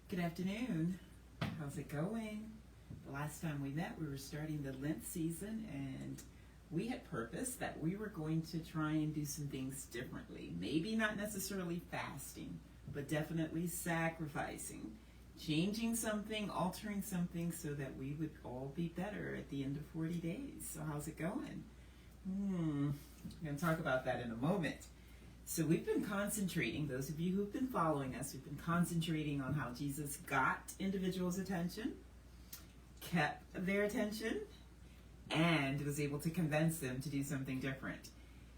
Good afternoon. How's it going? The last time we met, we were starting the Lent season, and we had purposed that we were going to try and do some things differently. Maybe not necessarily fasting, but definitely sacrificing, changing something, altering something so that we would all be better at the end of 40 days. So how's it going? I'm going to talk about that in a moment. So we've been concentrating, those of you who've been following us, we've been concentrating on how Jesus got individuals' attention, kept their attention, and was able to convince them to do something different.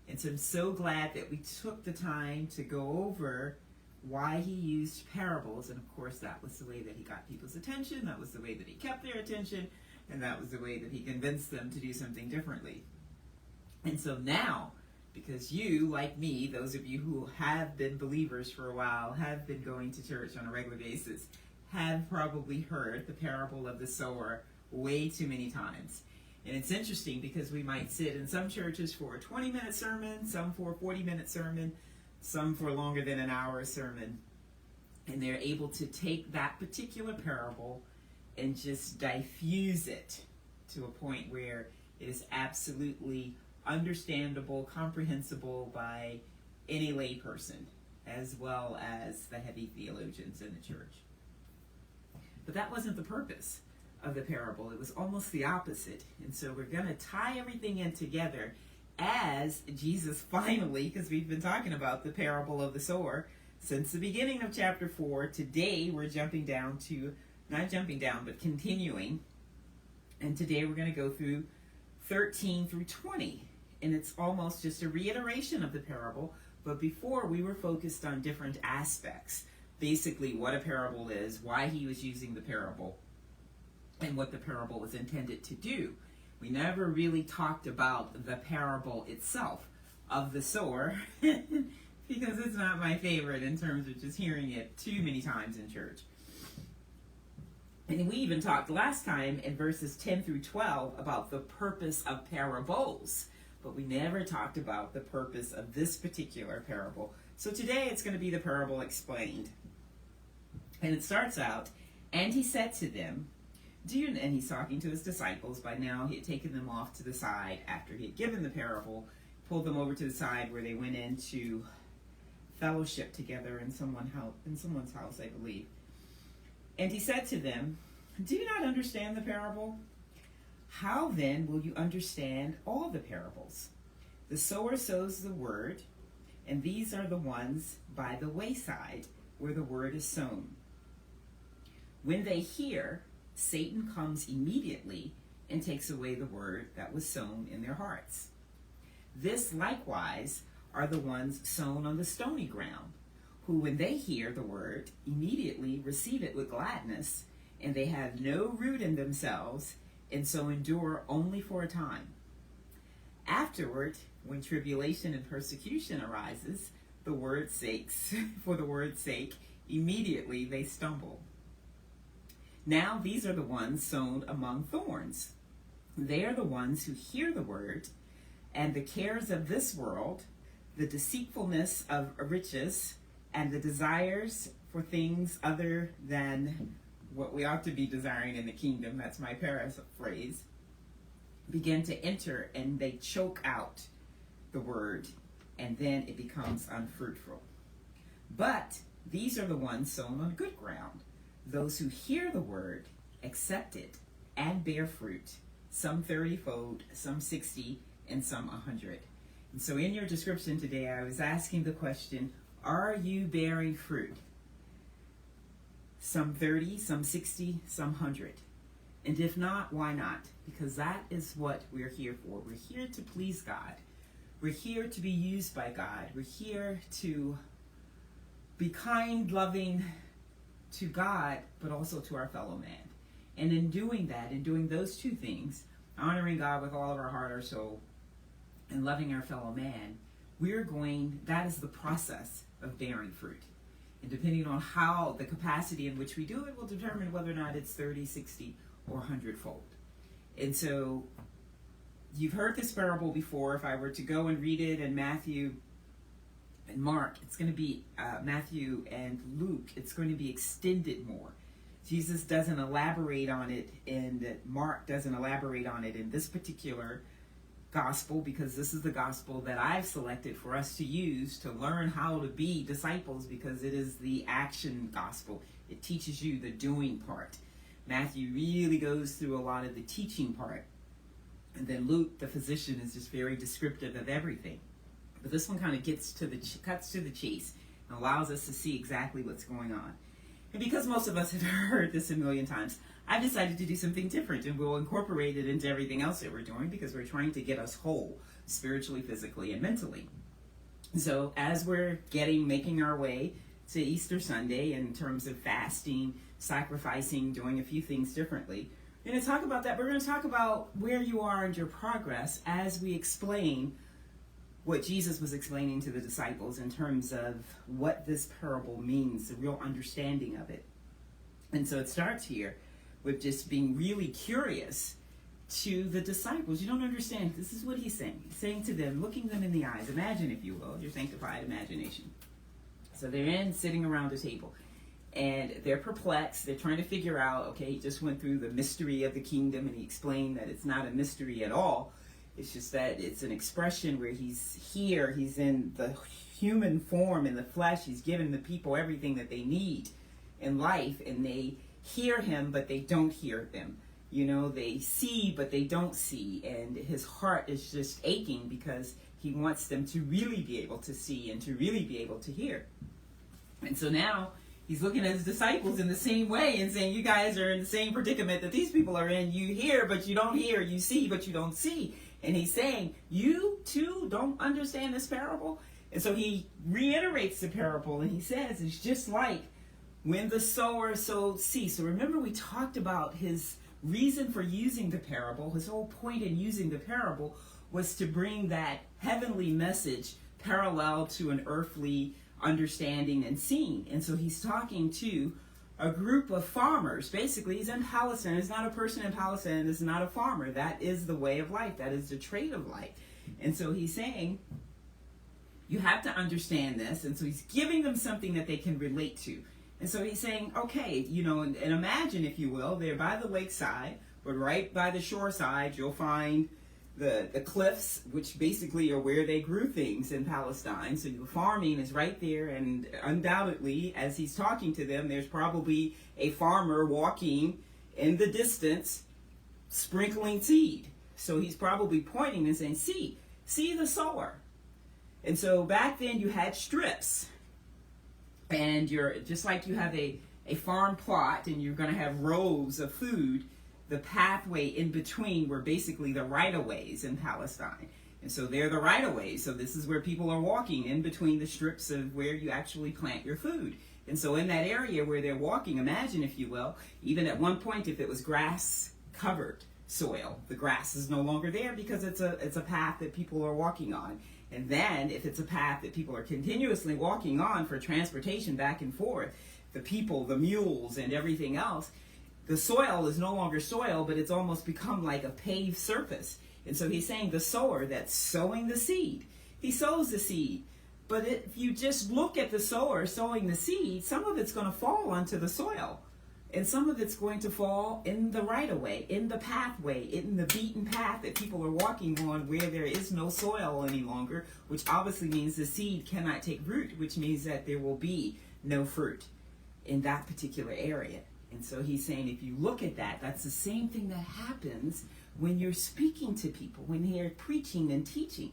And so I'm so glad that we took the time to go over why he used parables. And of course, that was the way that he got people's attention, that was the way that he kept their attention, and that was the way that he convinced them to do something differently. And so now, because you, like me, those of you who have been believers for a while, have been going to church on a regular basis, have probably heard the parable of the sower way too many times. And it's interesting because we might sit in some churches for a 20-minute sermon, some for a 40-minute sermon, some for longer than an hour sermon. And they're able to take that particular parable and just diffuse it to a point where it is absolutely understandable, comprehensible by any layperson, as well as the heavy theologians in the church. But that wasn't the purpose of the parable. It was almost the opposite. And so we're going to tie everything in together as Jesus finally, because we've been talking about the parable of the sower since the beginning of chapter 4. Today we're continuing. And today we're going to go through 13 through 20. And it's almost just a reiteration of the parable, but before we were focused on different aspects. Basically what a parable is, why he was using the parable, and what the parable was intended to do. We never really talked about the parable itself of the sower, because it's not my favorite in terms of just hearing it too many times in church. And we even talked last time in verses 10 through 12 about the purpose of parables. But we never talked about the purpose of this particular parable. So today it's going to be the parable explained. And it starts out, and he said to them, and he's talking to his disciples. By now he had taken them off to the side after he had given the parable, pulled them over to the side where they went into fellowship together in someone's house, I believe. And he said to them, "Do you not understand the parable? How then will you understand all the parables? The sower sows the word, and these are the ones by the wayside where the word is sown. When they hear, Satan comes immediately and takes away the word that was sown in their hearts. This likewise are the ones sown on the stony ground, who when they hear the word immediately receive it with gladness, and they have no root in themselves, and so endure only for a time. Afterward, when tribulation and persecution arises, for the word's sake, immediately they stumble. Now these are the ones sown among thorns. They are the ones who hear the word, and the cares of this world, the deceitfulness of riches, and the desires for things other than what we ought to be desiring in the kingdom, that's my paraphrase, begin to enter, and they choke out the word, and then it becomes unfruitful. But these are the ones sown on good ground, those who hear the word, accept it, and bear fruit, some 30-fold, some 60, and some 100. And so in your description today, I was asking the question, are you bearing fruit? Some 30, some 60, some 100. And if not, why not? Because that is what we're here for. We're here to please God. We're here to be used by God. We're here to be kind, loving to God, but also to our fellow man. And in doing that, in doing those two things, honoring God with all of our heart, our soul, and loving our fellow man, that is the process of bearing fruit. And depending on how the capacity in which we do it will determine whether or not it's 30, 60, or 100-fold. And so you've heard this parable before. If I were to go and read it in Matthew In Mark, it's going to be Matthew and Luke, it's going to be extended more. Jesus doesn't elaborate on it, and Mark doesn't elaborate on it in this particular gospel, because this is the gospel that I've selected for us to use to learn how to be disciples, because it is the action gospel. It teaches you the doing part. Matthew really goes through a lot of the teaching part. And then Luke, the physician, is just very descriptive of everything. But this one kind of cuts to the chase and allows us to see exactly what's going on. And because most of us have heard this a million times, I've decided to do something different, and we'll incorporate it into everything else that we're doing, because we're trying to get us whole spiritually, physically, and mentally. So as we're making our way to Easter Sunday in terms of fasting, sacrificing, doing a few things differently, we're going to talk about that. We're going to talk about where you are in your progress as we explain what Jesus was explaining to the disciples in terms of what this parable means, the real understanding of it. And so it starts here with just being really curious to the disciples. You don't understand. This is what he's saying. He's saying to them, looking them in the eyes. Imagine, if you will, your sanctified imagination. So they're sitting around a table, and they're perplexed. They're trying to figure out, okay, he just went through the mystery of the kingdom, and he explained that it's not a mystery at all. It's just that it's an expression where he's here, he's in the human form, in the flesh. He's given the people everything that they need in life, and they hear him, but they don't hear him. You know, they see, but they don't see. And his heart is just aching because he wants them to really be able to see and to really be able to hear. And so now he's looking at his disciples in the same way and saying, you guys are in the same predicament that these people are in. You hear, but you don't hear. You see, but you don't see. And he's saying, you too don't understand this parable? And so he reiterates the parable, and he says, it's just like when the sower sowed seed. So remember, we talked about his reason for using the parable. His whole point in using the parable was to bring that heavenly message parallel to an earthly understanding and seeing. And so he's talking to a group of farmers. Basically, he's in Palestine. There's not a person in Palestine that's not a farmer. That is the way of life. That is the trait of life. And so he's saying, you have to understand this. And so he's giving them something that they can relate to. And so he's saying, okay, you know, and imagine, if you will, they're by the lakeside, but right by the shore side, you'll find the cliffs, which basically are where they grew things in Palestine. So the farming is right there, and undoubtedly, as he's talking to them, there's probably a farmer walking in the distance, sprinkling seed. So he's probably pointing and saying, see the sower. And so back then you had strips, and you're just like you have a farm plot, and you're going to have rows of food. The pathway in between were basically the right-of-ways in Palestine. And so they're the right-of-ways. So this is where people are walking, in between the strips of where you actually plant your food. And so in that area where they're walking, imagine, if you will, even at one point, if it was grass-covered soil, the grass is no longer there because it's a path that people are walking on. And then if it's a path that people are continuously walking on for transportation back and forth, the people, the mules, and everything else, the soil is no longer soil, but it's almost become like a paved surface. And so he's saying the sower that's sowing the seed, he sows the seed. But if you just look at the sower sowing the seed, some of it's going to fall onto the soil. And some of it's going to fall in the right-of-way, in the pathway, in the beaten path that people are walking on, where there is no soil any longer, which obviously means the seed cannot take root, which means that there will be no fruit in that particular area. And so he's saying, if you look at that, that's the same thing that happens when you're speaking to people, when they're preaching and teaching.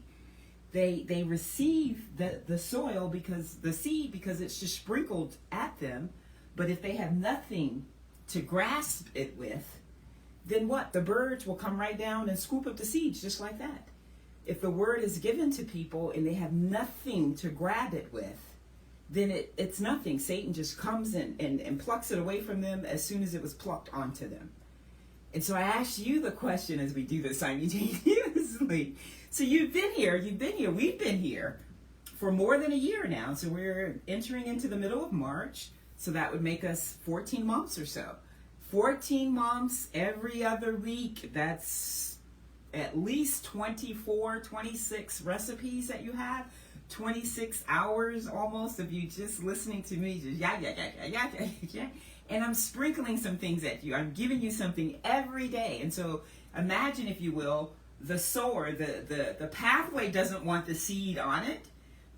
They receive the soil, because the seed, because it's just sprinkled at them. But if they have nothing to grasp it with, then what? The birds will come right down and scoop up the seeds just like that. If the word is given to people and they have nothing to grab it with, then it's nothing. Satan just comes and plucks it away from them as soon as it was plucked onto them. And so I asked you the question as we do this simultaneously. So you've been here, we've been here for more than a year now. So we're entering into the middle of March. So that would make us 14 months or so. 14 months every other week. That's at least 24, 26 recipes that you have. 26 hours almost of you just listening to me, just yeah. And I'm sprinkling some things at you. I'm giving you something every day. And so imagine, if you will, the sower, the pathway doesn't want the seed on it.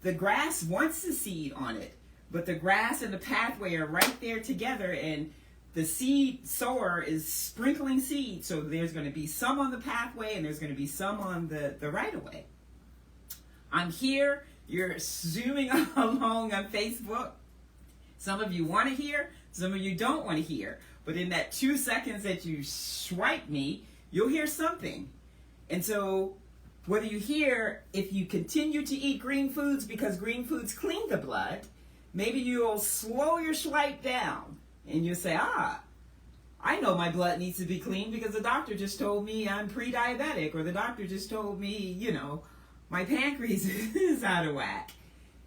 The grass wants the seed on it. But the grass and the pathway are right there together, and the seed sower is sprinkling seed. So there's going to be some on the pathway and there's going to be some on the right of way. I'm here. You're zooming along on Facebook. Some of you want to hear, some of you don't want to hear. But in that 2 seconds that you swipe me, you'll hear something. And so whether you hear, if you continue to eat green foods because green foods clean the blood, maybe you'll slow your swipe down and you'll say, I know my blood needs to be clean because the doctor just told me I'm pre-diabetic, or the doctor just told me, my pancreas is out of whack.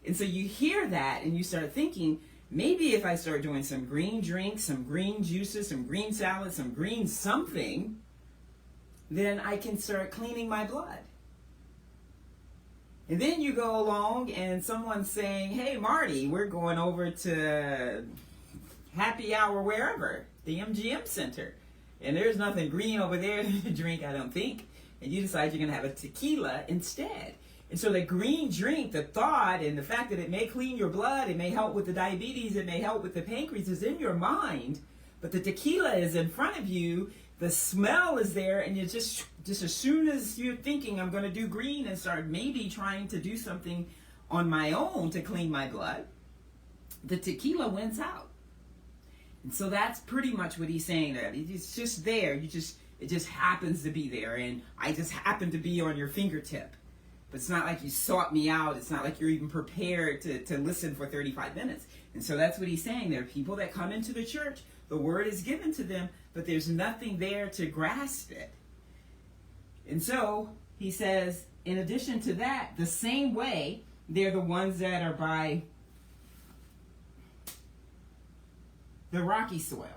And so you hear that and you start thinking, maybe if I start doing some green drinks, some green juices, some green salads, some green something, then I can start cleaning my blood. And then you go along and someone's saying, hey, Marty, we're going over to happy hour wherever, the MGM Center. And there's nothing green over there to drink, I don't think. And you decide you're going to have a tequila instead. And so the green drink, the thought and the fact that it may clean your blood, it may help with the diabetes, it may help with the pancreas, is in your mind. But the tequila is in front of you. The smell is there, and you just as soon as you're thinking I'm going to do green and start maybe trying to do something on my own to clean my blood, the tequila wins out. And so that's pretty much what he's saying there. It's just there. It just happens to be there, and I just happen to be on your fingertip. But it's not like you sought me out. It's not like you're even prepared to listen for 35 minutes. And so that's what he's saying. There are people that come into the church, the word is given to them, but there's nothing there to grasp it. And so he says, in addition to that, the same way, they're the ones that are by the rocky soil.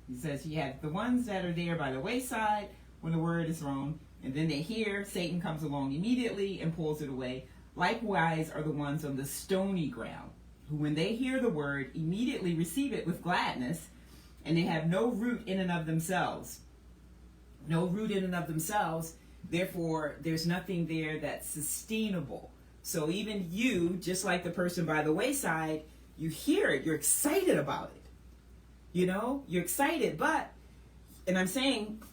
He says you have the ones that are there by the wayside when the word is thrown, and then they hear, Satan comes along immediately and pulls it away. Likewise are the ones on the stony ground, who when they hear the word immediately receive it with gladness, and they have no root in and of themselves. No root in and of themselves, therefore there's nothing there that's sustainable. So even you, just like the person by the wayside, you hear it, you're excited about it. You're excited, but, and I'm saying,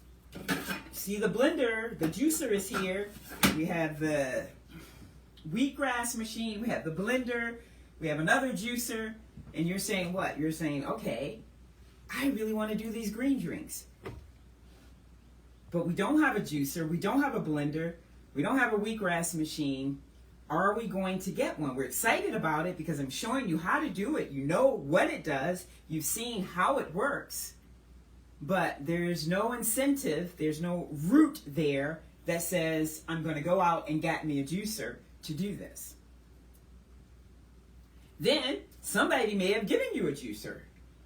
see the blender, the juicer is here. We have the wheatgrass machine, we have the blender, we have another juicer, and you're saying what? You're saying, okay, I really want to do these green drinks. But we don't have a juicer, we don't have a blender, we don't have a wheatgrass machine. Are we going to get one? We're excited about it because I'm showing you how to do it. You know what it does. You've seen how it works. But there's no incentive, there's no root there that says, I'm going to go out and get me a juicer to do this. Then somebody may have given you a juicer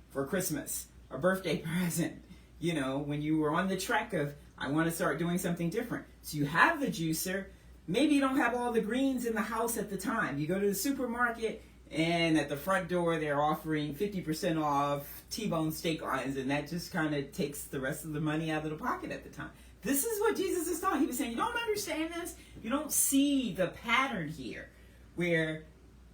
for Christmas, a birthday present, when you were on the trek of, I want to start doing something different. So you have the juicer. Maybe you don't have all the greens in the house at the time. You go to the supermarket, and at the front door, they're offering 50% off T-bone steak lines, and that just kind of takes the rest of the money out of the pocket at the time. This is what Jesus is talking. He was saying, you don't understand this? You don't see the pattern here, where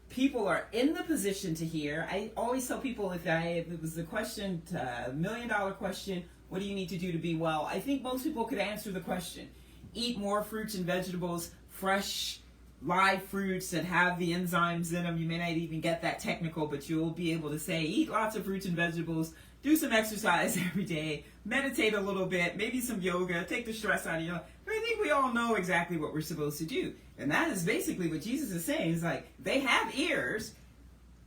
people are in the position to hear. I always tell people, if it was the question, $1 million question, what do you need to do to be well? I think most people could answer the question. Eat more fruits and vegetables, fresh, live fruits that have the enzymes in them. You may not even get that technical, but you'll be able to say, eat lots of fruits and vegetables, do some exercise every day, meditate a little bit, maybe some yoga, take the stress out of your life. I think we all know exactly what we're supposed to do. And that is basically what Jesus is saying. It's like, they have ears,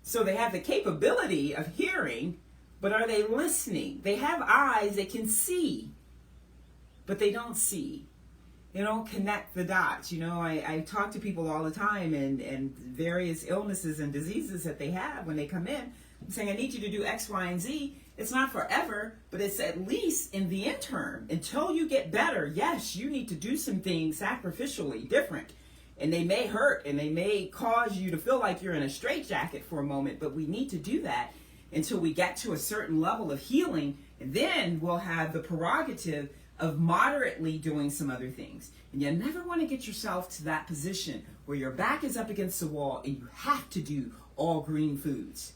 so they have the capability of hearing, but are they listening? They have eyes that can see, but they don't see. They don't connect the dots. I talk to people all the time and various illnesses and diseases that they have when they come in. I'm saying, I need you to do X, Y, and Z. It's not forever, but it's at least in the interim. Until you get better, yes, you need to do some things sacrificially different. And they may hurt and they may cause you to feel like you're in a straitjacket for a moment, but we need to do that until we get to a certain level of healing, and then we'll have the prerogative of moderately doing some other things. And you never want to get yourself to that position where your back is up against the wall and you have to do all green foods.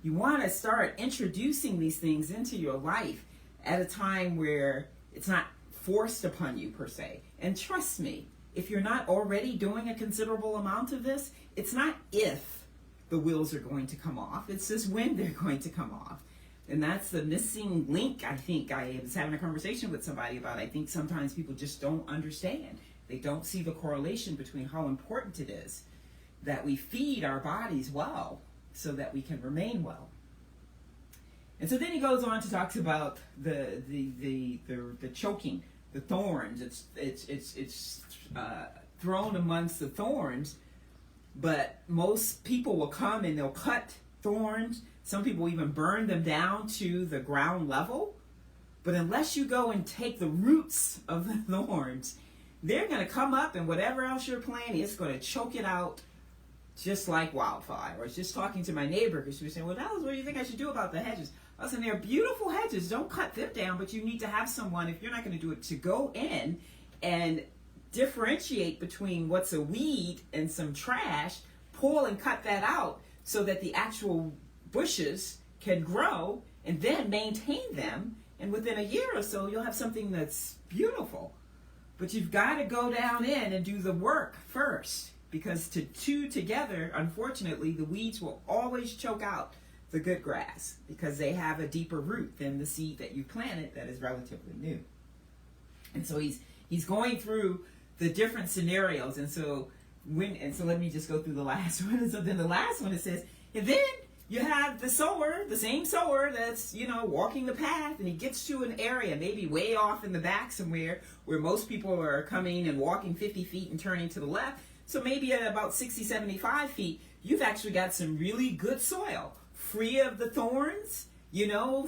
You want to start introducing these things into your life at a time where it's not forced upon you per se. And trust me, if you're not already doing a considerable amount of this, it's not if the wheels are going to come off, it's just when they're going to come off. And that's the missing link, I think. I was having a conversation with somebody about, I think sometimes people just don't understand. They don't see the correlation between how important it is that we feed our bodies well so that we can remain well. And so then he goes on to talk about the choking, the thorns. It's thrown amongst the thorns, but most people will come and they'll cut thorns. Some people even burn them down to the ground level. But unless you go and take the roots of the thorns, they're going to come up, and whatever else you're planting, it's going to choke it out just like wildfire. I was just talking to my neighbor because she was saying, well, Dallas, what do you think I should do about the hedges? I said, they're beautiful hedges. Don't cut them down, but you need to have someone, if you're not going to do it, to go in and differentiate between what's a weed and some trash, pull and cut that out so that the actual bushes can grow and then maintain them. And within a year or so, you'll have something that's beautiful. But you've got to go down in and do the work first, because to two together, unfortunately, the weeds will always choke out the good grass because they have a deeper root than the seed that you planted that is relatively new. And so he's going through the different scenarios. And so let me just go through the last one. So then the last one, it says, and then you have the sower, the same sower that's, walking the path, and he gets to an area, maybe way off in the back somewhere, where most people are coming and walking 50 feet and turning to the left. So maybe at about 60, 75 feet, you've actually got some really good soil, free of the thorns,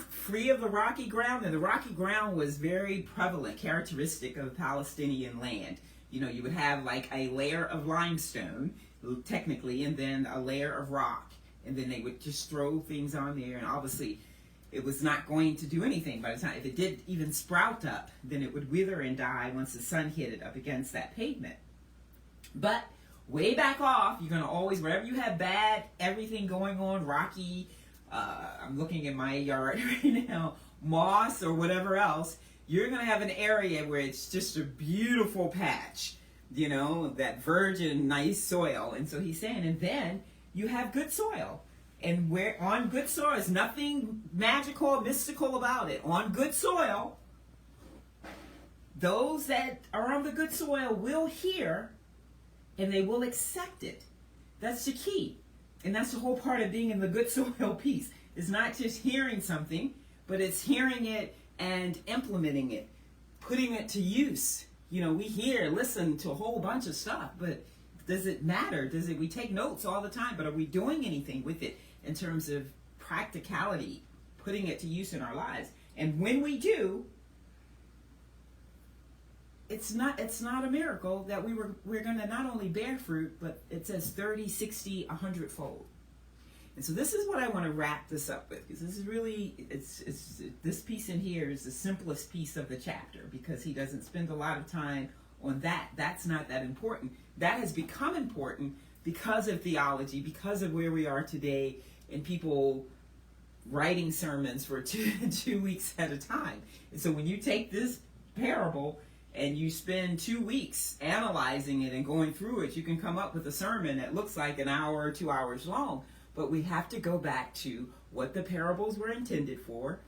free of the rocky ground. And the rocky ground was very prevalent, characteristic of Palestinian land. You would have like a layer of limestone, technically, and then a layer of rock. And then they would just throw things on there, and obviously it was not going to do anything by the time. If it did even sprout up, then it would wither and die once the sun hit it up against that pavement. But way back off, you're going to always, wherever you have bad, everything going on, rocky, I'm looking in my yard right now, moss or whatever else, you're going to have an area where it's just a beautiful patch, that virgin, nice soil. And so he's saying, and then you have good soil. And where on good soil, there's nothing magical or mystical about it. On good soil, those that are on the good soil will hear and they will accept it. That's the key. And that's the whole part of being in the good soil piece. It's not just hearing something, but it's hearing it and implementing it, putting it to use. We hear, listen to a whole bunch of stuff, but does it matter? We take notes all the time, but are we doing anything with it in terms of practicality, putting it to use in our lives? And when we do, it's not a miracle that we're going to not only bear fruit, but it says 30, 60, 100-fold. And so this is what I want to wrap this up with, because this is really, this piece in here is the simplest piece of the chapter, because he doesn't spend a lot of time on that. That's not that important. That has become important because of theology, because of where we are today, and people writing sermons for two weeks at a time. And so when you take this parable and you spend 2 weeks analyzing it and going through it, you can come up with a sermon that looks like an hour or 2 hours long. But we have to go back to what the parables were intended for,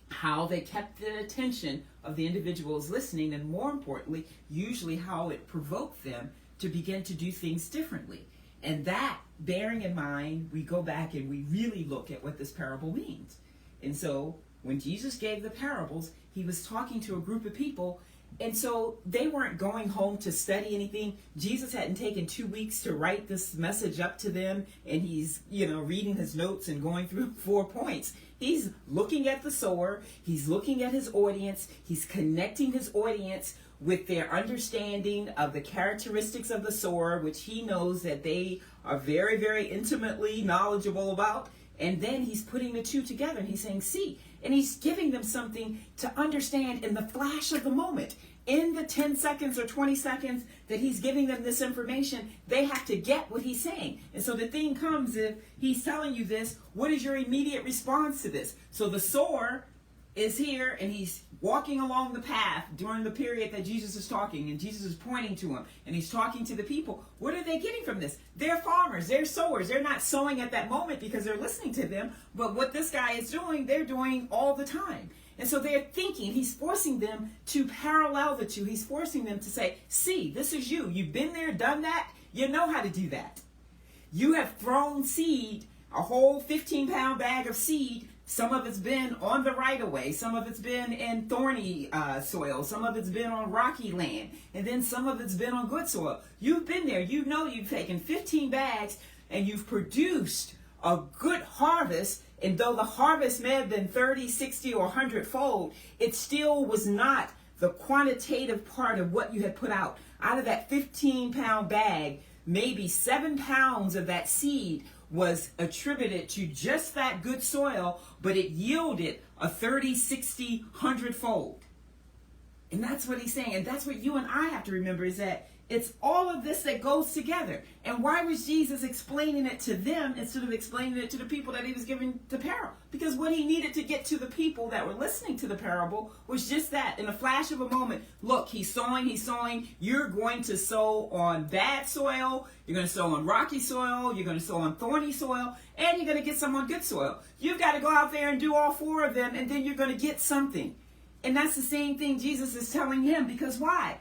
how they kept the attention of the individuals listening, and more importantly, usually how it provoked them to begin to do things differently. And that, bearing in mind, we go back and we really look at what this parable means. And so when Jesus gave the parables, he was talking to a group of people, and so they weren't going home to study anything. Jesus hadn't taken 2 weeks to write this message up to them, and he's, reading his notes and going through 4 points. He's looking at the sower, he's looking at his audience, he's connecting his audience with their understanding of the characteristics of the sower, which he knows that they are very, very intimately knowledgeable about. And then he's putting the two together and he's saying, see, and he's giving them something to understand in the flash of the moment. In the 10 seconds or 20 seconds that he's giving them this information, they have to get what he's saying. And so the thing comes, if he's telling you this, what is your immediate response to this? So the sower is here and he's walking along the path during the period that Jesus is talking, and Jesus is pointing to him and he's talking to the people. What are they getting from this? They're farmers, they're sowers. They're not sowing at that moment because they're listening to them, but what this guy is doing, they're doing all the time. And so they're thinking, he's forcing them to parallel the two. He's forcing them to say, see, this is you. You've been there, done that. You know how to do that. You have thrown seed, a whole 15-pound bag of seed. Some of it's been on the right-of-way. Some of it's been in thorny soil. Some of it's been on rocky land. And then some of it's been on good soil. You've been there. You know you've taken 15 bags and you've produced a good harvest. And though the harvest may have been 30, 60, or 100-fold, it still was not the quantitative part of what you had put out. Out of that 15-pound bag, maybe 7 pounds of that seed was attributed to just that good soil, but it yielded a 30, 60, 100-fold. And that's what he's saying. And that's what you and I have to remember, is that it's all of this that goes together. And why was Jesus explaining it to them instead of explaining it to the people that he was giving the parable? Because what he needed to get to the people that were listening to the parable was just that. In a flash of a moment, look, he's sowing. You're going to sow on bad soil. You're going to sow on rocky soil. You're going to sow on thorny soil. And you're going to get some on good soil. You've got to go out there and do all 4 of them, and then you're going to get something. And that's the same thing Jesus is telling him. Because why?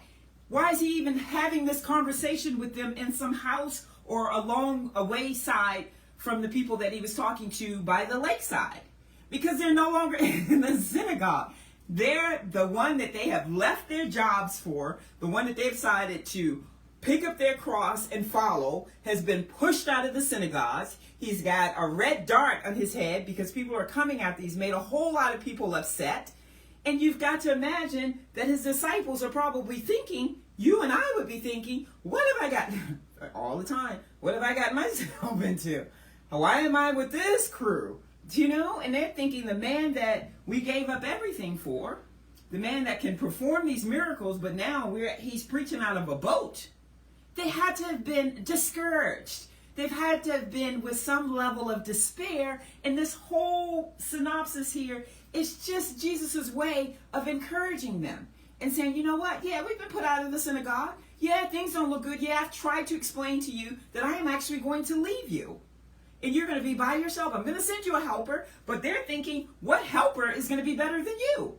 Why is he even having this conversation with them in some house or along a wayside from the people that he was talking to by the lakeside? Because they're no longer in the synagogue. They're the one that they have left their jobs for, the one that they've decided to pick up their cross and follow, has been pushed out of the synagogues. He's got a red dart on his head because people are coming after. He's made a whole lot of people upset. And you've got to imagine that his disciples are probably thinking, you and I would be thinking, what have I got, all the time, what have I got myself into? Why am I with this crew? Do you know? And they're thinking the man that we gave up everything for, the man that can perform these miracles, but now he's preaching out of a boat. They had to have been discouraged. They've had to have been with some level of despair. And this whole synopsis here is just Jesus's way of encouraging them and saying, you know what? Yeah, we've been put out of the synagogue. Yeah, things don't look good. Yeah, I've tried to explain to you that I am actually going to leave you. And you're going to be by yourself. I'm going to send you a helper. But they're thinking, what helper is going to be better than you?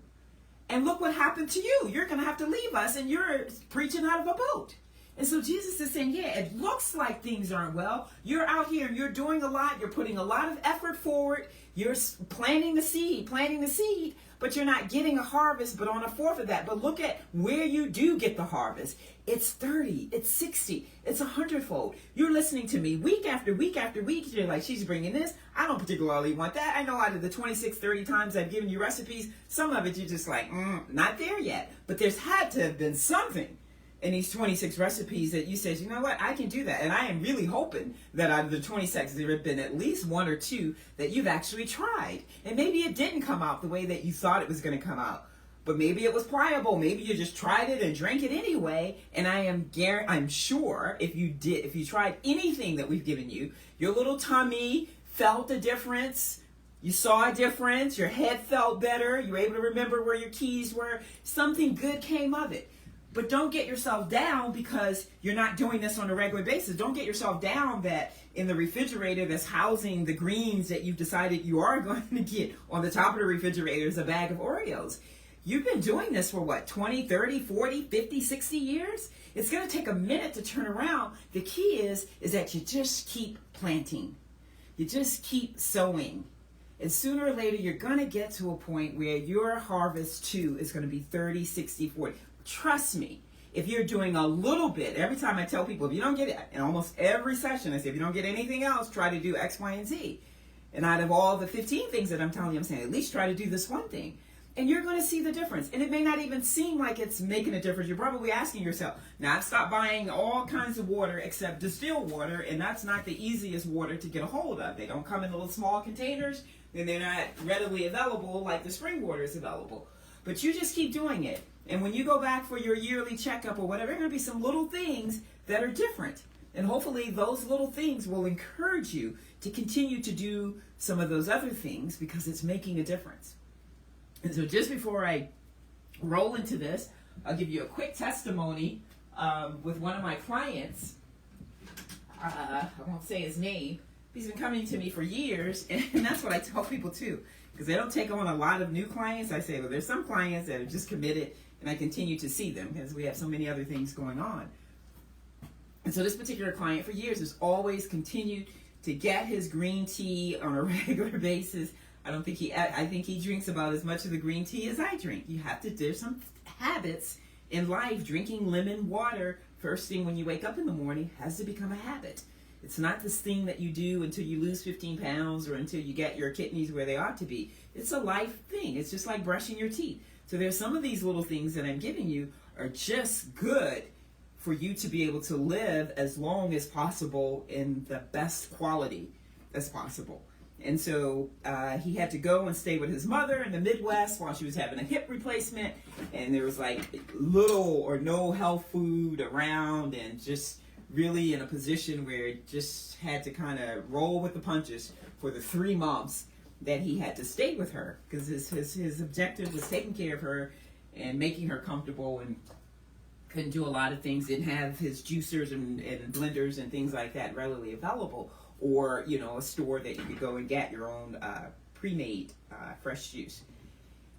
And look what happened to you. You're going to have to leave us, and you're preaching out of a boat. And so Jesus is saying, yeah, it looks like things aren't well. You're out here and you're doing a lot. You're putting a lot of effort forward. You're planting the seed, but you're not getting a harvest, but on a fourth of that. But look at where you do get the harvest. It's 30, it's 60, it's 100-fold. You're listening to me week after week after week. You're like, she's bringing this. I don't particularly want that. I know out of the 26, 30 times I've given you recipes, some of it you're just like, not there yet. But there's had to have been something in these 26 recipes that you said, you know what, I can do that. And I am really hoping that out of the 26, there have been at least 1 or 2 that you've actually tried. And maybe it didn't come out the way that you thought it was going to come out. But maybe it was pliable. Maybe you just tried it and drank it anyway. And I'm sure if you tried anything that we've given you, your little tummy felt a difference. You saw a difference. Your head felt better. You were able to remember where your keys were. Something good came of it. But don't get yourself down because you're not doing this on a regular basis. Don't get yourself down that in the refrigerator that's housing the greens that you've decided you are going to get, on the top of the refrigerator is a bag of Oreos. You've been doing this for what, 20, 30, 40, 50, 60 years? It's going to take a minute to turn around. The key is that you just keep planting. You just keep sowing. And sooner or later, you're going to get to a point where your harvest too is going to be 30, 60, 40. Trust me, if you're doing a little bit, every time I tell people, if you don't get it, in almost every session, I say, if you don't get anything else, try to do X, Y, and Z. And out of all the 15 things that I'm telling you, I'm saying, at least try to do this one thing. And you're going to see the difference. And it may not even seem like it's making a difference. You're probably asking yourself, now I've stopped buying all kinds of water except distilled water, and that's not the easiest water to get a hold of. They don't come in little small containers, and they're not readily available like the spring water is available. But you just keep doing it. And when you go back for your yearly checkup or whatever, there are going to be some little things that are different. And hopefully those little things will encourage you to continue to do some of those other things because it's making a difference. And so just before I roll into this, I'll give you a quick testimony with one of my clients. I won't say his name. He's been coming to me for years, and that's what I tell people too, because they don't take on a lot of new clients. I say, well, there's some clients that are just committed, and I continue to see them because we have so many other things going on. And so this particular client for years has always continued to get his green tea on a regular basis. I think he drinks about as much of the green tea as I drink. There's some habits in life. Drinking lemon water first thing when you wake up in the morning has to become a habit. It's not this thing that you do until you lose 15 pounds or until you get your kidneys where they ought to be. It's a life thing. It's just like brushing your teeth. So there's some of these little things that I'm giving you are just good for you to be able to live as long as possible in the best quality as possible. And so he had to go and stay with his mother in the Midwest while she was having a hip replacement. And there was like little or no health food around, and just really in a position where it just had to kind of roll with the punches for the 3 months that he had to stay with her, because his objective was taking care of her and making her comfortable, and couldn't do a lot of things, didn't have his juicers and blenders and things like that readily available, or a store that you could go and get your own pre-made fresh juice.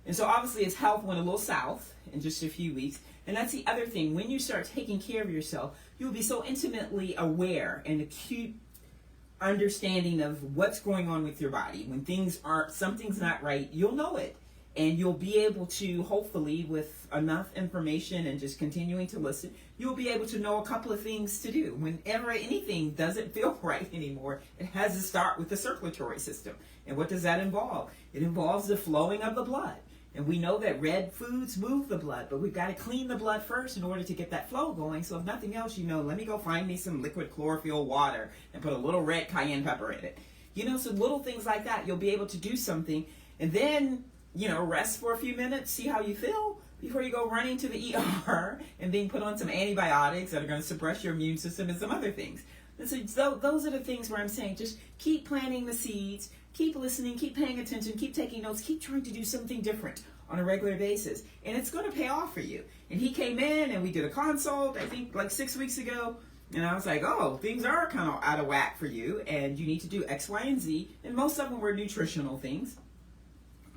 And so obviously his health went a little south in just a few weeks. And that's the other thing. When you start taking care of yourself, you'll be so intimately aware and acute understanding of what's going on with your body. When something's not right, you'll know it. And you'll be able to, hopefully, with enough information and just continuing to listen, you'll be able to know a couple of things to do. Whenever anything doesn't feel right anymore, it has to start with the circulatory system. And what does that involve? It involves the flowing of the blood. And we know that red foods move the blood, but we've got to clean the blood first in order to get that flow going. So if nothing else, let me go find me some liquid chlorophyll water and put a little red cayenne pepper in it. So little things like that, you'll be able to do something. And then, rest for a few minutes, see how you feel before you go running to the ER and being put on some antibiotics that are going to suppress your immune system and some other things. And so those are the things where I'm saying just keep planting the seeds, keep listening, keep paying attention, keep taking notes, keep trying to do something different on a regular basis. And it's going to pay off for you. And he came in and we did a consult, I think like 6 weeks ago. And I was like, oh, things are kind of out of whack for you. And you need to do X, Y, and Z. And most of them were nutritional things.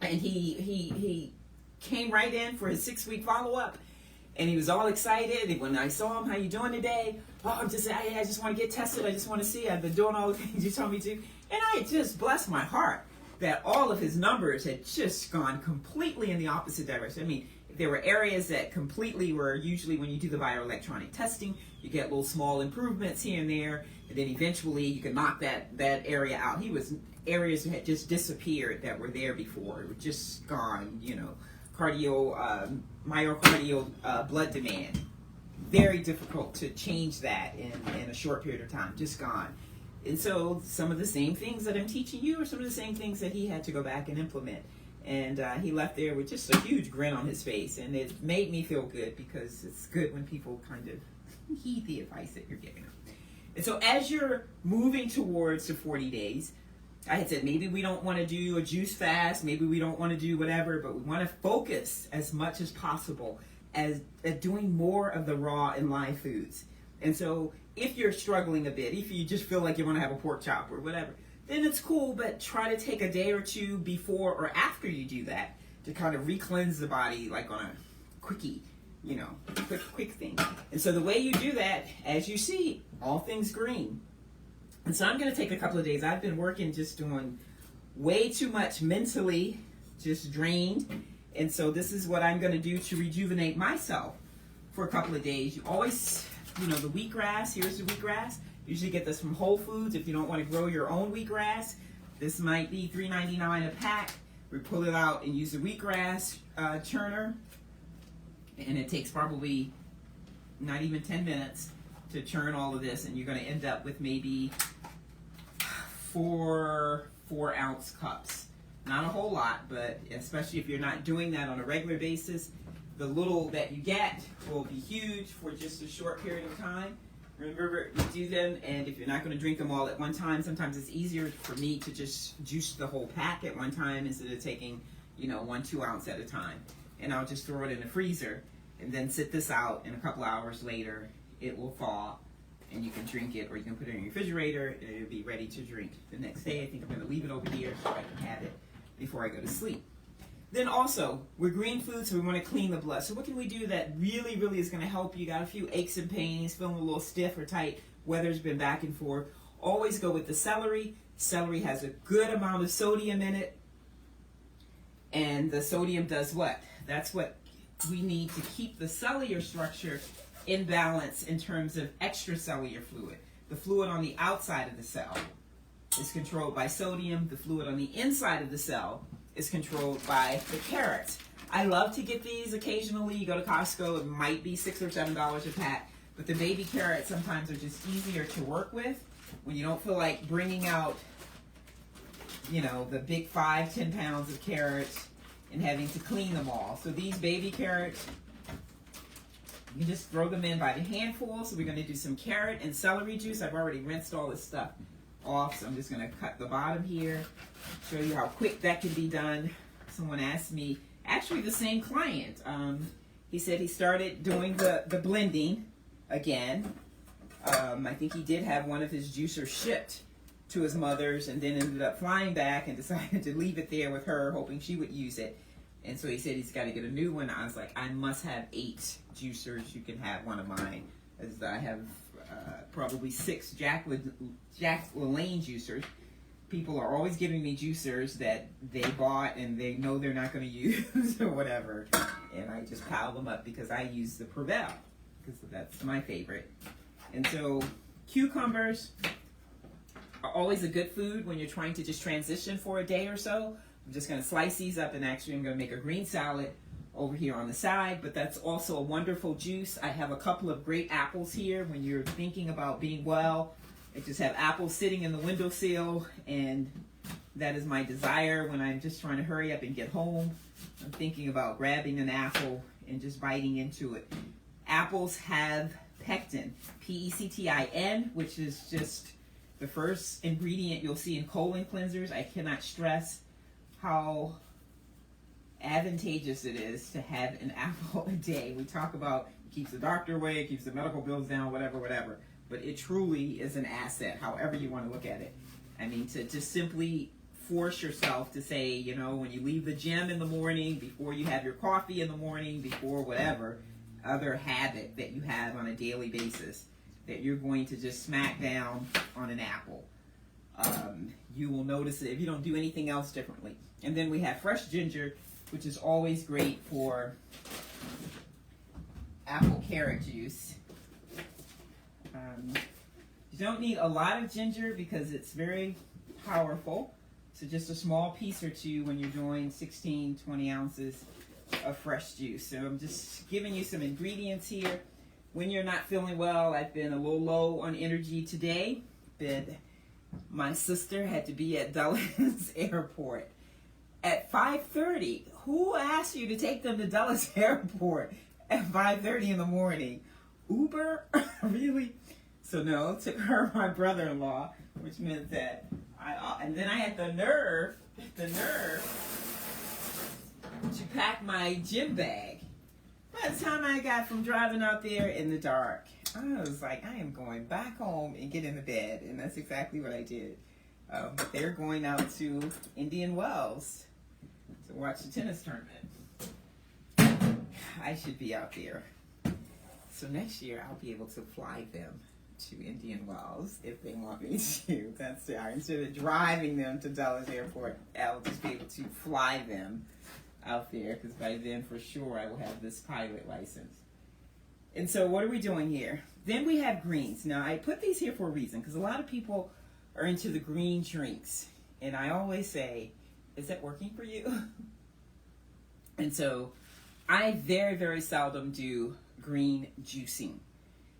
And he came right in for his 6-week follow-up. And he was all excited. And when I saw him, how you doing today? Oh, I just want to get tested. I just want to see. I've been doing all the things you told me to. And I just blessed my heart that all of his numbers had just gone completely in the opposite direction. I mean, there were areas that completely were, usually when you do the bioelectronic testing, you get little small improvements here and there. And then eventually you can knock that area out. Areas that had just disappeared that were there before. It was just gone, myocardial blood demand. Very difficult to change that in a short period of time, just gone. And so some of the same things that I'm teaching you are some of the same things that he had to go back and implement. And he left there with just a huge grin on his face. And it made me feel good, because it's good when people kind of heed the advice that you're giving them. And so as you're moving towards the 40 days, I had said maybe we don't want to do a juice fast, maybe we don't want to do whatever, but we want to focus as much as possible at doing more of the raw and live foods. And so if you're struggling a bit, if you just feel like you want to have a pork chop or whatever, then it's cool, but try to take a day or two before or after you do that to kind of re-cleanse the body, like on a quickie, quick thing. And so the way you do that, as you see, all things green. And so I'm going to take a couple of days. I've been working just doing way too much mentally, just drained. And so this is what I'm going to do to rejuvenate myself for a couple of days. You always, the wheatgrass, here's the wheatgrass. Usually get this from Whole Foods if you don't want to grow your own wheatgrass. This might be $3.99 a pack. We pull it out and use a wheatgrass churner, and it takes probably not even 10 minutes to churn all of this, and you're going to end up with maybe 4-ounce cups. Not a whole lot, but especially if you're not doing that on a regular basis, the little that you get will be huge for just a short period of time. Remember, you do them, and if you're not going to drink them all at one time, sometimes it's easier for me to just juice the whole pack at one time instead of taking, 1-2 ounce at a time. And I'll just throw it in the freezer and then sit this out, and a couple hours later it will thaw and you can drink it, or you can put it in your refrigerator and it'll be ready to drink the next day. I think I'm going to leave it over here so I can have it before I go to sleep. Then also, we're green food, so we want to clean the blood. So what can we do that really, really is going to help you? Got a few aches and pains, feeling a little stiff or tight, weather's been back and forth. Always go with the celery. Celery has a good amount of sodium in it, and the sodium does what? That's what we need to keep the cellular structure in balance in terms of extracellular fluid. The fluid on the outside of the cell is controlled by sodium. The fluid on the inside of the cell is controlled by the carrots. I love to get these occasionally. You go to Costco, it might be $6 or $7 a pack, but the baby carrots sometimes are just easier to work with when you don't feel like bringing out, the big 5-10 pounds of carrots and having to clean them all. So these baby carrots, you can just throw them in by the handful. So we're going to do some carrot and celery juice. I've already rinsed all this stuff off, so I'm just going to cut the bottom here, show you how quick that can be done. Someone asked me, actually the same client, he said he started doing the blending again. I think he did have one of his juicers shipped to his mother's and then ended up flying back and decided to leave it there with her, hoping she would use it. And so he said he's got to get a new one. I was like, I must have 8 juicers. You can have one of mine. As I have probably 6 Jack LaLanne juicers. People are always giving me juicers that they bought and they know they're not going to use or whatever. And I just pile them up because I use the Prevail, because that's my favorite. And so cucumbers are always a good food when you're trying to just transition for a day or so. I'm just going to slice these up, and actually I'm going to make a green salad over here on the side, but that's also a wonderful juice. I have a couple of great apples here. When you're thinking about being well, I just have apples sitting in the windowsill, and that is my desire when I'm just trying to hurry up and get home. I'm thinking about grabbing an apple and just biting into it. Apples have pectin, P-E-C-T-I-N, which is just the first ingredient you'll see in colon cleansers. I cannot stress how advantageous it is to have an apple a day. We talk about it keeps the doctor away, it keeps the medical bills down, whatever. But it truly is an asset, however you want to look at it. I mean, to just simply force yourself to say, when you leave the gym in the morning, before you have your coffee in the morning, before whatever other habit that you have on a daily basis, that you're going to just smack down on an apple. You will notice it if you don't do anything else differently. And then we have fresh ginger, which is always great for apple carrot juice. You don't need a lot of ginger because it's very powerful. So just a small piece or two when you're doing 16, 20 ounces of fresh juice. So I'm just giving you some ingredients here. When you're not feeling well, I've been a little low on energy today, but my sister had to be at Dulles Airport at 5:30. Who asked you to take them to Dulles Airport at 5:30 in the morning? Uber? Really? So no, took her my brother-in-law, which meant that and then I had the nerve to pack my gym bag. By the time I got from driving out there in the dark, I was like, I am going back home and get in the bed, and that's exactly what I did. But they're going out to Indian Wells to watch the tennis tournament. I should be out there. So next year I'll be able to fly them to Indian Wells if they want me to. That's the instead of driving them to Dulles Airport, I'll just be able to fly them out there, because by then for sure I will have this pilot license. And so what are we doing here? Then we have greens. Now I put these here for a reason, because a lot of people are into the green drinks, and I always say Is that working for you? And so I very, very seldom do green juicing.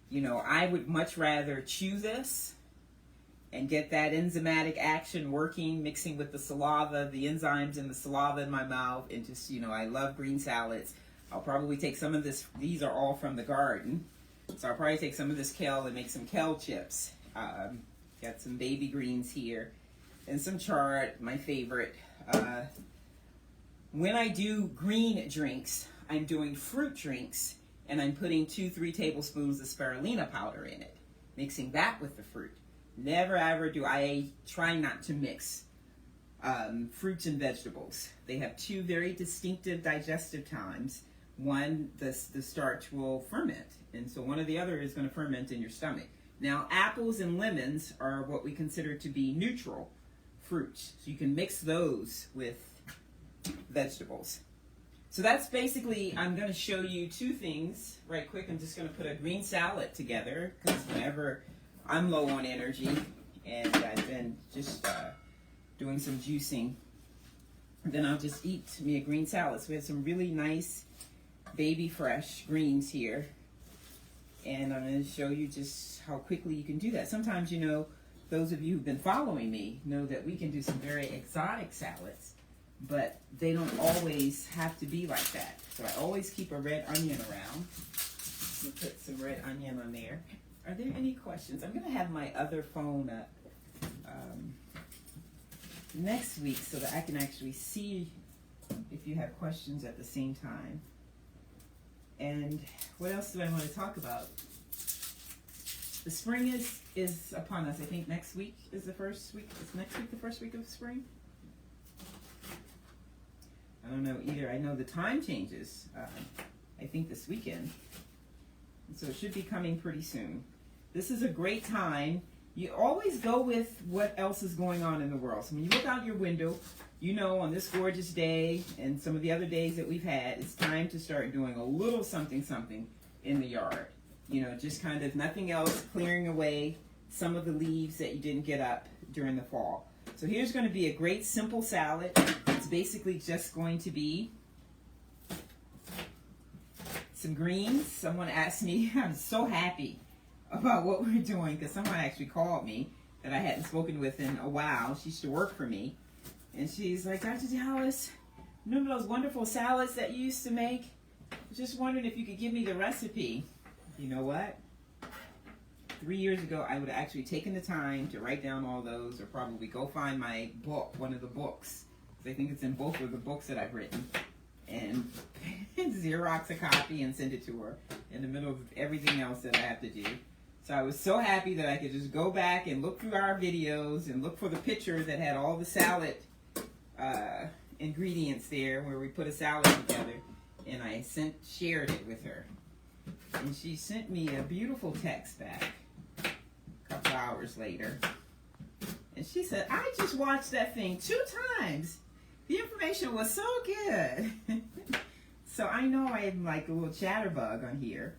You know, I would much rather chew this and get that enzymatic action working, mixing with the saliva, the enzymes in the saliva in my mouth, and just, you know, I love green salads. I'll probably take some of this, these are all from the garden, so I'll probably take some of this kale and make some kale chips. Got some baby greens here, and some chard, my favorite. When I do green drinks, I'm doing fruit drinks, and I'm putting 2-3 tablespoons of spirulina powder in it, mixing that with the fruit. Never ever do I try not to mix fruits and vegetables. They have two very distinctive digestive times. One, the starch will ferment, and so one or the other is going to ferment in your stomach. Now, apples and lemons are what we consider to be neutral fruits, so you can mix those with vegetables. So that's basically, I'm going to show you two things right quick. I'm just going to put a green salad together, because whenever I'm low on energy and I've been just doing some juicing, then I'll just eat me a green salad. So we have some really nice baby fresh greens here, and I'm going to show you just how quickly you can do that. Sometimes, you know, those of you who've been following me know that we can do some very exotic salads, but they don't always have to be like that. So I always keep a red onion around. Let me put some red onion on there. Are there any questions? I'm going to have my other phone up next week so that I can actually see if you have questions at the same time. And what else do I want to talk about? The spring is upon us. I think next week is the first week. Is next week the first week of spring? I don't know either. I know the time changes, I think this weekend. And so it should be coming pretty soon. This is a great time. You always go with what else is going on in the world. So when you look out your window, you know on this gorgeous day and some of the other days that we've had, it's time to start doing a little something in the yard. You know, just kind of nothing else, clearing away some of the leaves that you didn't get up during the fall. So here's going to be a great simple salad. It's basically just going to be some greens. Someone asked me, I'm so happy about what we're doing, because someone actually called me that I hadn't spoken with in a while. She used to work for me, and she's like, Dr. Dallas, remember those wonderful salads that you used to make? I was just wondering if you could give me the recipe. You know what? 3 years ago, I would have actually taken the time to write down all those, or probably go find my book, one of the books, because I think it's in both of the books that I've written, and Xerox a copy and send it to her in the middle of everything else that I have to do. So I was so happy that I could just go back and look through our videos and look for the picture that had all the salad ingredients there, where we put a salad together, and I shared it with her. And she sent me a beautiful text back a couple hours later. And she said, I just watched that thing 2 times. The information was so good. So I know I'm like a little chatterbug on here,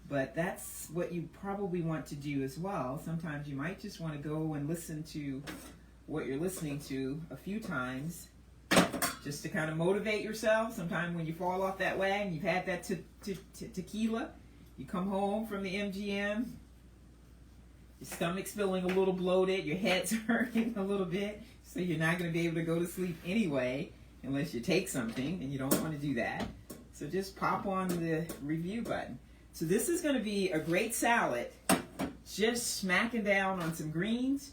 but that's what you probably want to do as well. Sometimes you might just want to go and listen to what you're listening to a few times, just to kind of motivate yourself. Sometimes when you fall off that wagon, you've had that tequila, you come home from the MGM, your stomach's feeling a little bloated, your head's hurting a little bit, so you're not going to be able to go to sleep anyway unless you take something, and you don't want to do that. So just pop on the review button. So this is going to be a great salad, just smacking down on some greens,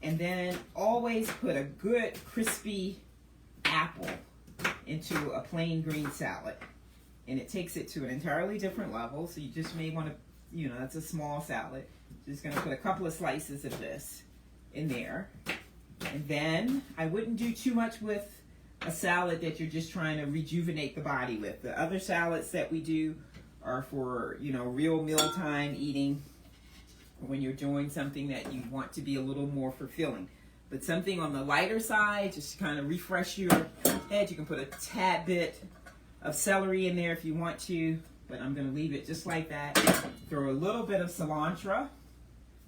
and then always put a good crispy apple into a plain green salad. And it takes it to an entirely different level. So you just may want to, you know, that's a small salad. Just going to put a couple of slices of this in there. And then I wouldn't do too much with a salad that you're just trying to rejuvenate the body with. The other salads that we do are for, you know, real mealtime eating, when you're doing something that you want to be a little more fulfilling. But something on the lighter side, just to kind of refresh your head. You can put a tad bit of celery in there if you want to, but I'm going to leave it just like that. Throw a little bit of cilantro,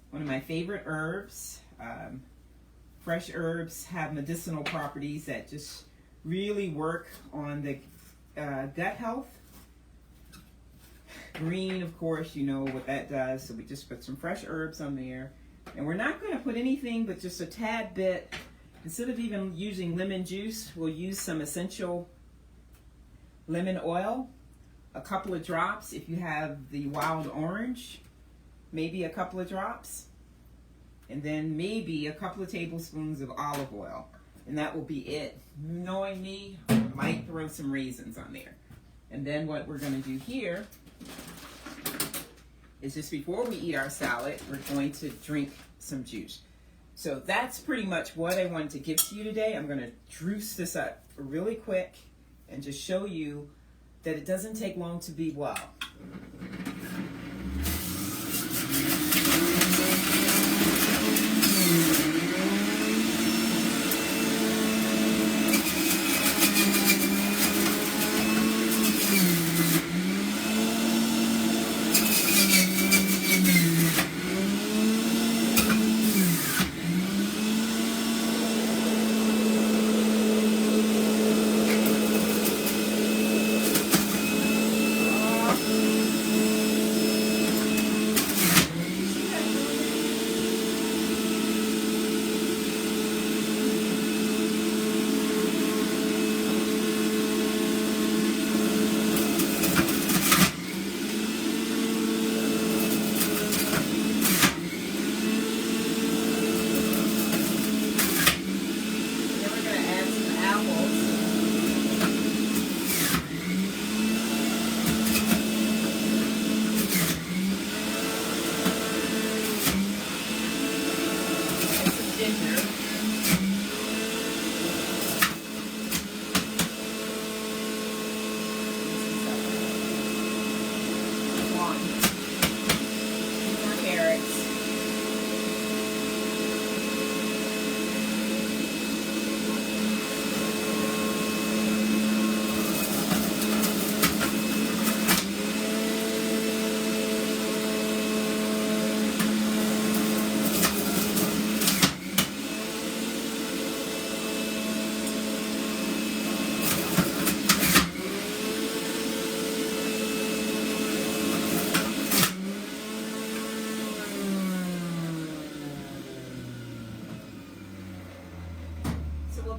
one of my favorite herbs. Fresh herbs have medicinal properties that just really work on the gut health. Green, of course, you know what that does. So we just put some fresh herbs on there. And we're not going to put anything but just a tad bit. Instead of even using lemon juice, we'll use some essential lemon oil. A couple of drops if you have the wild orange. Maybe a couple of drops. And then maybe a couple of tablespoons of olive oil. And that will be it. Knowing me, I might throw some raisins on there. And then what we're going to do here is just before we eat our salad, we're going to drink some juice. So that's pretty much what I wanted to give to you today. I'm going to juice this up really quick and just show you that it doesn't take long to be well.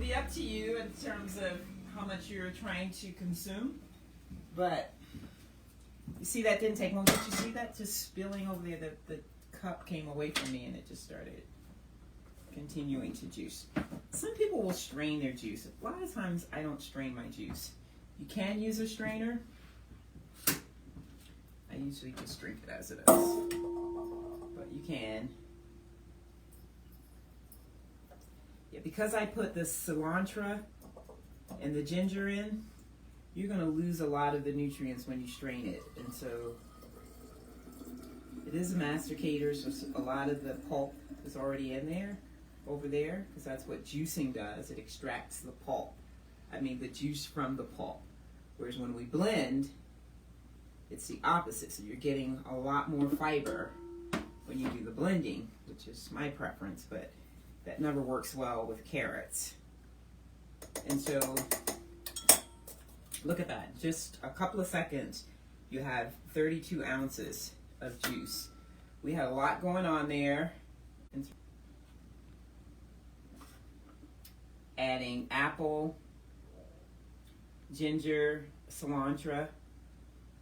Be up to you in terms of how much you're trying to consume, but you see that didn't take long. Did you see that just spilling over there? The cup came away from me and it just started continuing to juice. Some people will strain their juice. A lot of times I don't strain my juice. You can use a strainer. I usually just drink it as it is, but you can. Yeah, because I put the cilantro and the ginger in, you're going to lose a lot of the nutrients when you strain it. And so it is a masticator, so a lot of the pulp is already in there, over there, because that's what juicing does. It extracts the pulp. I mean the juice from the pulp. Whereas when we blend, it's the opposite. So you're getting a lot more fiber when you do the blending, which is my preference, but that never works well with carrots. And so, look at that. Just a couple of seconds, you have 32 ounces of juice. We had a lot going on there. Adding apple, ginger, cilantro.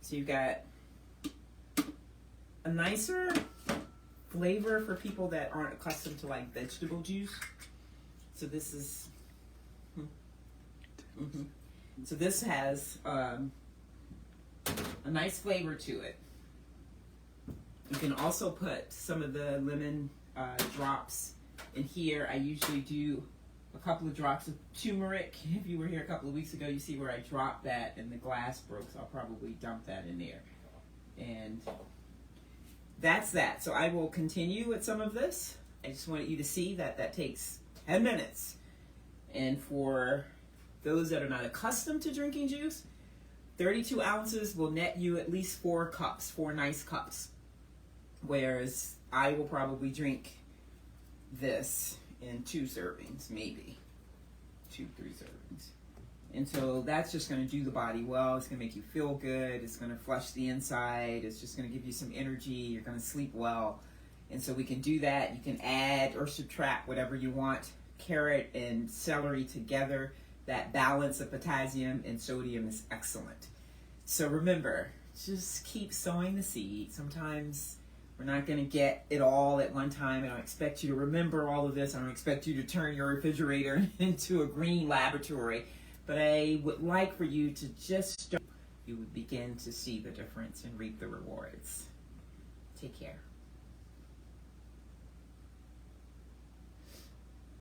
So you've got a nicer flavor for people that aren't accustomed to like vegetable juice. So this is so this has a nice flavor to it. You can also put some of the lemon drops in here. I usually do a couple of drops of turmeric. If you were here a couple of weeks ago, you see where I dropped that and the glass broke, so I'll probably dump that in there. And that's that. So I will continue with some of this. I just wanted you to see that that takes 10 minutes. And for those that are not accustomed to drinking juice, 32 ounces will net you at least 4 cups, 4 nice cups. Whereas I will probably drink this in 2 servings, maybe 2-3 servings. And so that's just going to do the body well. It's going to make you feel good. It's going to flush the inside. It's just going to give you some energy. You're going to sleep well. And so we can do that. You can add or subtract whatever you want. Carrot and celery together, that balance of potassium and sodium is excellent. So remember, just keep sowing the seed. Sometimes we're not going to get it all at one time. I don't expect you to remember all of this. I don't expect you to turn your refrigerator into a green laboratory. But I would like for you to just start. You would begin to see the difference and reap the rewards. Take care.